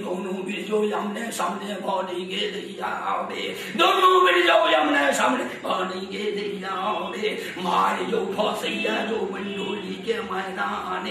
दोनों बिरजो यमने सामने भानी गे लियावे दोनों बिरजो यमने सामने भानी गे लियावे मारे जो फसैया जो बंडोली के मैदान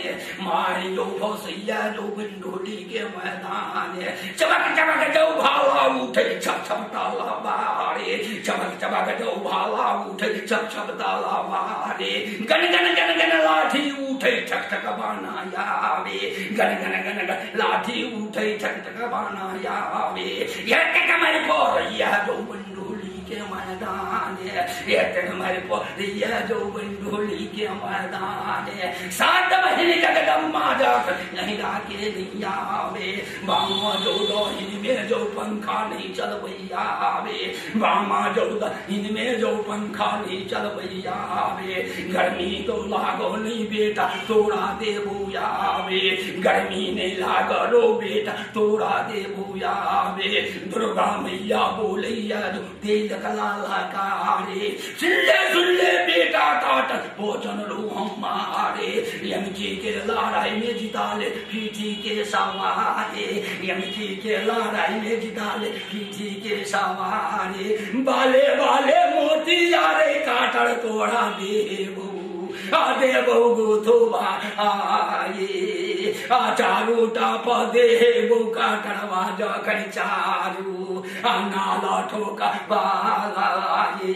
मारे जो फसैया जो बंडोली के मैदान चमक चमक जो भाला उठे छप छप ताला बारे चमक चमक जो भाला उठे छप छप ताला बारे गन गन गन गन लाठी उठे ठक ठक बाना यावे गन गन गन गन लाठी उठे ठक ठक बाना यावे ये कमर पर यह जो बंडोली के मैदान ये कमर पर यह जो बंडोली के मैदान सात महीने जगदम्बा जाकर नहीं राके नहीं आवे बामा जो दहिन में जो पंखा नहीं चल भैयावे बामा जो दहिन में जो पंखा नहीं चल भैयावे गर्मी तो लागो नहीं बेटा तोड़ा दे भूयावे गर्मी नहीं लागो बेटा तोड़ा दे भूयावे दुर्गा मैया बोलैया जो तेज कलाला कारे सुन ले बेटा काट भोजन रो हमारे यमजी के लड़ाई में जिता ले पीठी के सवारे यमजी के लड़ाई में जिता ले पीठी के सवारे बाले बाले मोती यारे काटड़ तोड़ा देवो देवो गुथुबा आये चारू टाप देवो काटड़वा जखन चारू नाला ठोका बालाये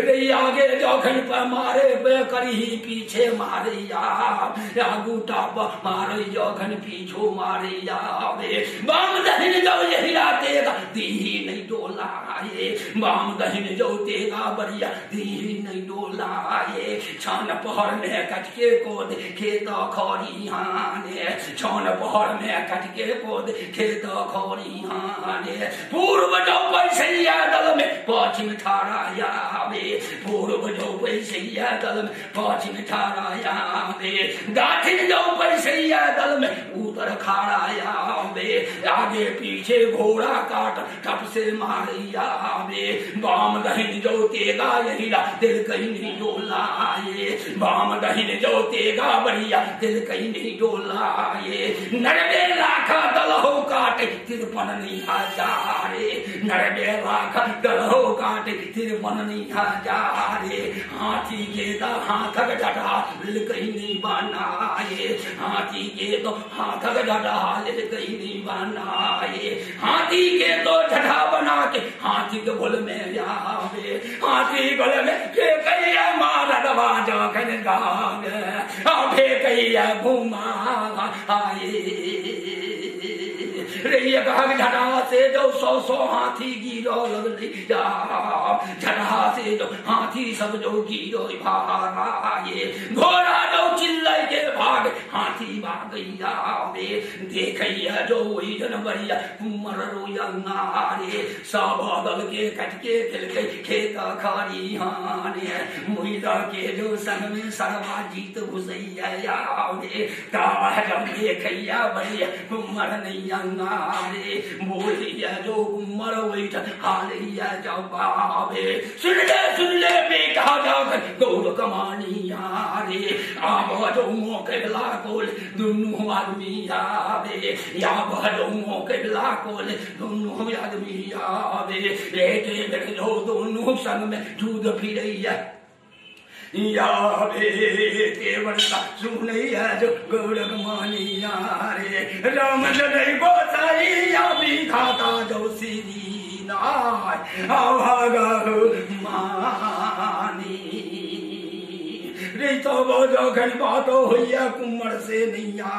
रे आगे जखन पर मारे बेकरी पीछे मारे आगू टाप मारे जखन पीछो मारे आवे बाम दहिन जो यही तेगा दी नहीं डोलाये बाम दहिन जो तेगा बढ़िया दी नहीं डोलाये छान पहर में कटके को देखे तो खरिहाने छान पहर में कटके को देखे तो खरिहाने पूर्व जो पैसैया दल में पश्चिम ठहरायावे पूर्व जो पैसैया दल में पश्चिम ठहरायावे दक्षिण जो पैसैया दल में उत्तर खड़ायावे आगे पीछे घोड़ा काट टप से मारियावे बाम दहिन जो तेगा यही दिल कहीं नहीं डोलाये बाम दहिन जो तेगा बढ़िया दिल कहीं नहीं डोलाये 90 लाख दल हो काटे 53,000 90 लाख दल हो काटे 53,000 हाथी के तो हाथक डटा दिल कहीं नहीं बनाए हाथी के तो हाथक डटा दिल कहीं नहीं बनाए हाथी के तो डटा बना के हाथी के बोल में आवे हाथी गल में के कैया मारा दबा जखन गावे आभे कैया घुमा आए रे झटा से जो 100 हाथी गिरो लगले झटा से जो हाथी सब जो गिरो भागे घोड़ा जो चिल्लाई के भाग हाथी भागैयावे देखैया जो वही जनवरिया कुमर रोयंगारे सब दल के कटके खेलके खेत खरिहाने मुइला के जो संग में सरवा जीत घुसैयावे तावा जब देखैया बढ़िया कुमर नैयंगा रे बोलिया जो कुमर वैठ हालिया जबावे सुन ले बेटा जाकर गौर कमानिया रे आब जो मोकला कोल दुनु आदमी आवे या जो मोकला कोल दुनु आदमी आवे लेके जो दोनों संग में दूध फिरैया यावे केवल सुनैया जो गौरव मानिया रे राम जय गोसाइया विधाता जो श्री नाय आभागा मानी रे तो जखन बात होइया कुमर से नैया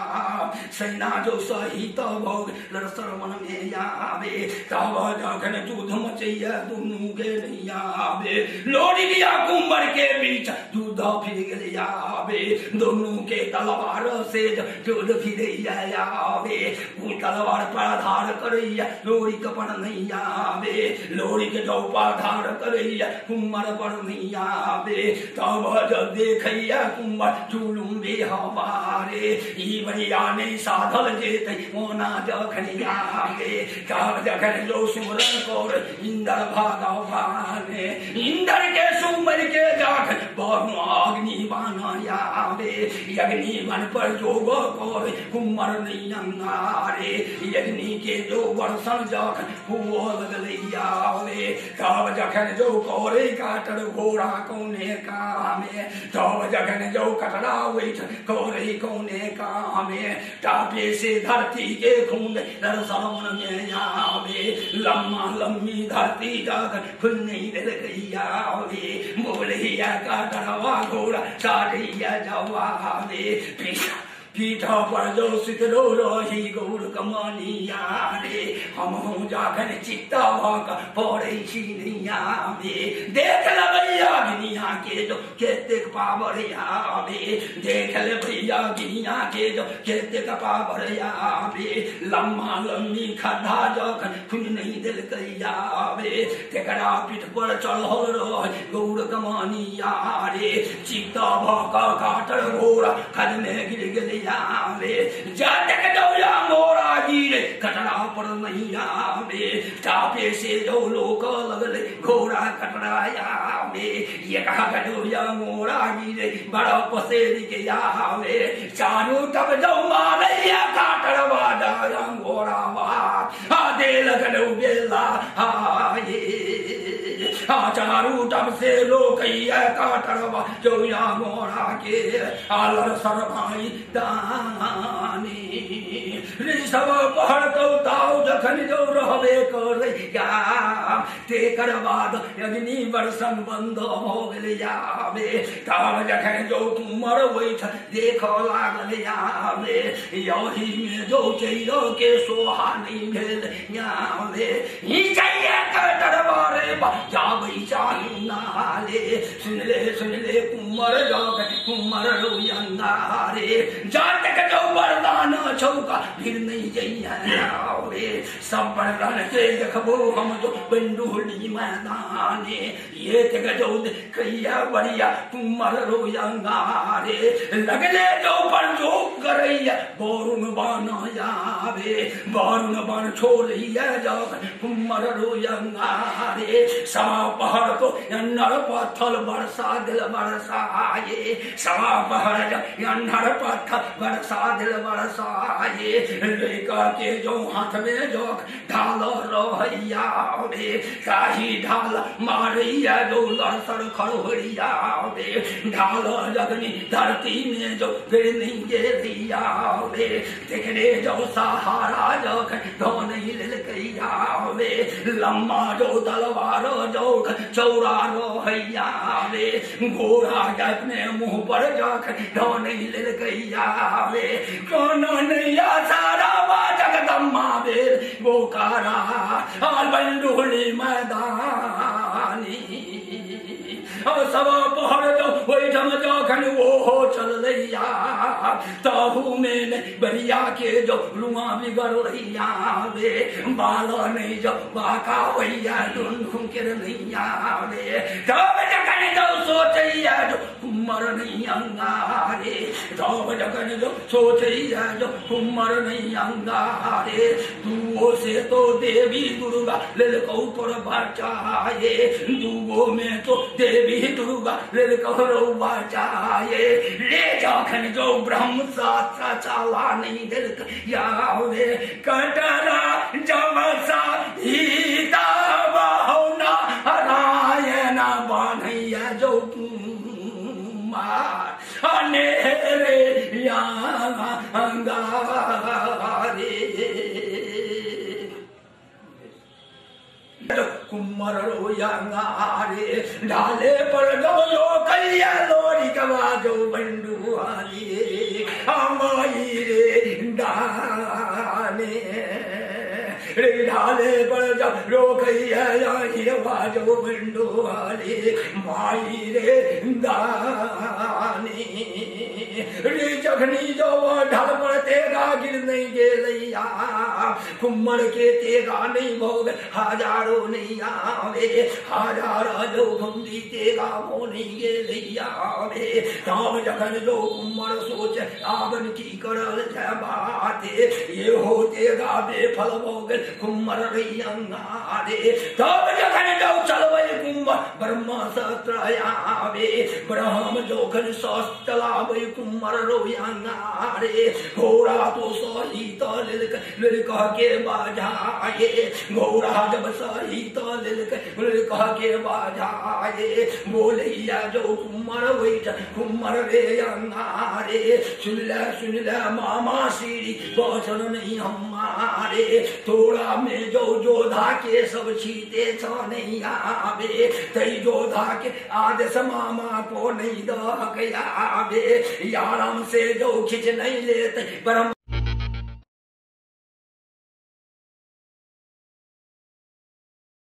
सेना जो सही तो भोग सरमन में आवे तब जखन युद्ध मचैया दुनू के नैया आवे लोरी लिया कुमर के बीच युद्ध फिर गया आवे दोनों के तलवार से युद्ध फिर आवे वो तलवार पर आधार करैया लोरी कपड़ नहीं आवे लोरी के जो आधार करैया कुमर पर नहीं आवे तब जब देखैया कुमर चुलुम्बे हमारे ई बढ़िया नहीं साधल जेते मोना जखन आवे तब जखन जो सुमरन कर इंद्र भगवान इंद्र के सुम कुमर के जाख बहु अग्नि बनाया रे अग्नि बन पर जोग करे कुमर नहीं अंगारे अग्नि के जो वर्षण जाख हुआ लगलिया रे तब जखन जो करे काटर घोड़ा कौने कामे तब जखन जो कटरा वैठ करे कौने कामे टापे से धरती के खून दर्शन में आवे लम्मा लम्बी धरती जाकर खुल नहीं दे गैया रे बोलिया का डरवा घोड़ा साड़िया जवाबे पीठा पर जो सितरो रही गौर कमानिया रे हम हूँ जाखन चित्ता भाका पड़े छिनिया में देख ल भैया गिनिया के जो केतेक पावरिया में देख ले भैया गिनिया के जो केतेक पावरिया में लम्मा लम्बी खड्डा जखन खुन नहीं दिल कैया में तेकरा पीठ पर चढ़ल रह गौर कमानिया रे चित्ता भाका काटर घोड़ा खद में गिर गई जातक दौला मोरा गिरे कटरा पर नहीं आवे टापे से जो लोक लगले घोड़ा कटराया में ये कहा गडोया मोरा गिरे बड़ा पसेरी के आवे चारू तब जो मारैया काटरवा डाया घोड़ा वा दे लगडो बेला आए चारू तब से लोकैया काटरवा जोया मोरा के आलर सरभाई दानी ऋषभ पहड़ तो ताऊ जखन जो रहबे करैया तेकर बाद अग्नि वर्षण बंद हो गेल आवे तब जखन जो कुमर बैठ देख लागल आवे यही में जो चैरो के सोहा नहीं भेल आवे ही चाहिए दरबारे जाबै चालू नाले सुन ले कुमर जाग कुमर रोयंगा रे जातक जो वरदान छौका फिर नहीं जइया रे सब वरदान के देखबो हम तो बंडुली मैदाने ये तक जो कैया बढ़िया कुमर रोयंगा रे लगले जो पर जो करैया बोरुन बाना आवे बोरुन बन छोड़िया जाग कुमर रोयंगा रे सवा पहाड़ को नर पत्थर बरसा दिल बरसाए सवा पहाड़ नर पत्थर बरसा दिल बरसाए लेकर के जो हाथ में जो ढाल रोहैया रे काही ढाल मारिया जो लड़सर खड़ोरिया रे ढाल जगनी धरती में जो गिर नहीं गिरिया रे देखने जो सहारा जो धो नहीं ले गैया रे लम्बा जो तलवार जो चौरा रोहैया रे घोड़ा अपने मुंह पर जाकर धो नहीं ले गैया रे कौन नैया सारा जगदम्मा बेर बोकारा बंडोली मैदानी सब पहाड़ जो वैठम जखन वो चल रैया ताहू में बरिया के जो रुआ बिगड़ रैया रे बाल नहीं जो बाका भैया दुनू के नैया रे तब जखन जो सोचैया जो कुमर नहीं अंगारे तब जखन जो सोचैया जो कुमर नहीं अंगारे दूगो से तो देवी दुर्गा ललकौ पर बचाए दूगो में तो देवी दुर्गा ललकौ बचाए ले जखन जो ब्रह्म शास्त्र चला नहीं दिल यावे कटरा जमसा सीता बहुना नारायण बान्हैया जो कुमार अनेरे अंगारे कुमर रोयंगारे ढाले पर गवलो कैया लोरी गवाजो बंडुआली हमारी रे डाले रे ढाले पर जब रोकैया बाजो बंडुआली माई रे दानी रे जखनी जो ढल पड़तेगा गिर नहीं गे लैया कुम्मर के तेगा नहीं भोग हजारों नहीं आवे हजारा जो घुमदी तेगा वो नहीं गे लैया वे काम जखन जो कुम्मर सोच आवन की करल जय बाते ये होतेगा बेफल भोग कुम्मर रैया रे तब जखन जो चलवे कुम्मर ब्रह्मा सत्रयावे ब्रह्म जोखन सौस चलावे कुम्मर रोया रे घोड़ा तो सही तो लिलक के बाजाए घोड़ा जब सही तो लिलक के बाजाए बोलिया जो कुम्मर बैठ कुम्मर रे अंगारे सुन ले मामा श्री बचन नहीं हमारे थोड़ा में जो जोधा के सब छीते नहीं आवे तई जोधा के आदेश मामा को नहीं दे याराम से जो खिंच नहीं लेते ब्रह्म